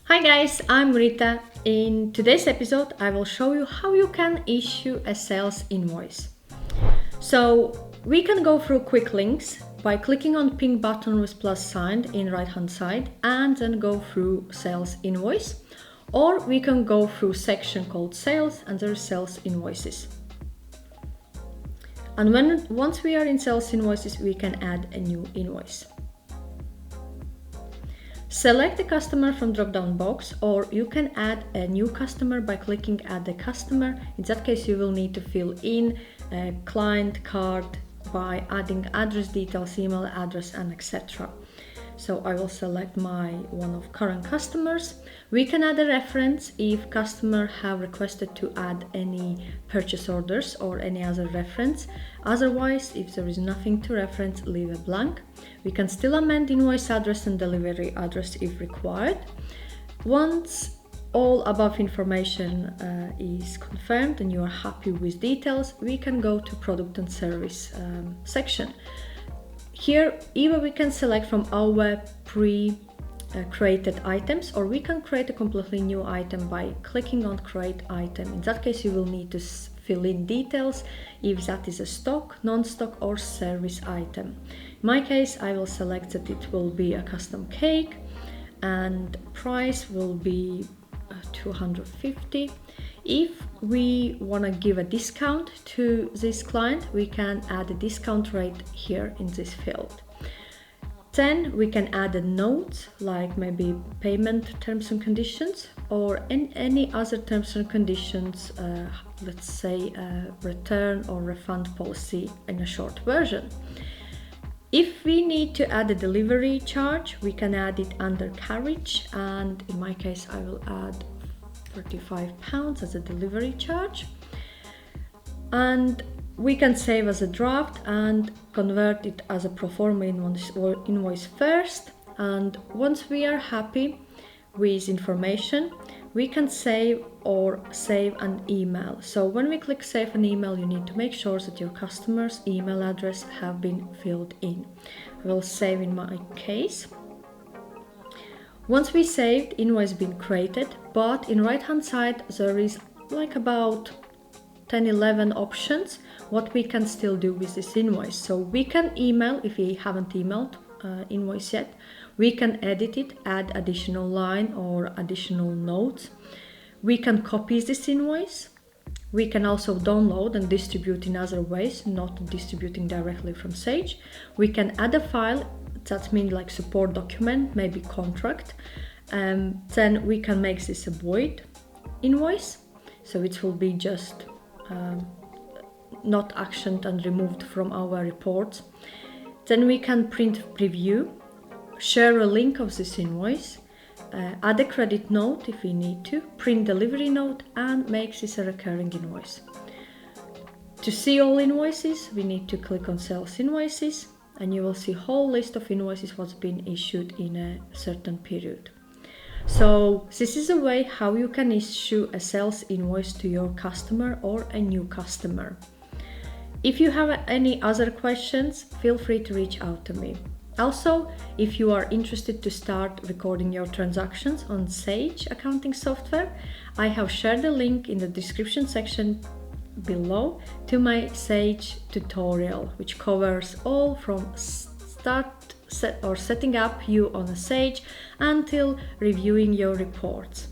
Hi guys, I'm Rita. In today's episode, I will show you how you can issue a sales invoice. So we can go through quick links by clicking on pink button with plus sign in right hand side and then go through sales invoice, or we can go through section called sales and there is sales invoices. And once we are in sales invoices, we can add a new invoice. Select the customer from drop-down box, or you can add a new customer by clicking add a customer. In that case, you will need to fill in a client card by adding address details, email address, and etc. So I will select my one of current customers. We can add a reference if customer have requested to add any purchase orders or any other reference. Otherwise, if there is nothing to reference, leave a blank. We can still amend invoice address and delivery address if required. Once all above information is confirmed and you are happy with details, we can go to product and service section. Here, either we can select from our pre-created items, or we can create a completely new item by clicking on create item. In that case, you will need to fill in details if that is a stock, non-stock, or service item. In my case, I will select that it will be a custom cake and price will be 250. If we want to give a discount to this client, we can add a discount rate here in this field. Then we can add a note like maybe payment terms and conditions or any other terms and conditions, let's say a return or refund policy in a short version. If we need to add a delivery charge, we can add it under carriage, and in my case I will add £35 as a delivery charge. And we can save as a draft and convert it as a pro forma invoice first. And once we are happy with information, we can save an email. So when we click save an email, you need to make sure that your customer's email address have been filled in. I will save in my case. Once we saved, invoice been created, but in right hand side there is like about 10-11 options what we can still do with this invoice. So we can email if we haven't emailed invoice yet. We can edit it, add additional line or additional notes. We can copy this invoice. We can also download and distribute in other ways, not distributing directly from Sage. We can add a file, that means like support document, maybe contract. Then we can make this a void invoice, so it will be just not actioned and removed from our reports. Then we can print preview, share a link of this invoice, add a credit note if we need to, print delivery note, and make this a recurring invoice. To see all invoices, we need to click on sales invoices, and you will see a whole list of invoices what's been issued in a certain period. So this is a way how you can issue a sales invoice to your customer or a new customer. If you have any other questions, feel free to reach out to me. Also, if you are interested to start recording your transactions on Sage accounting software, I have shared a link in the description section below to my Sage tutorial, which covers all from setting up you on a Sage until reviewing your reports.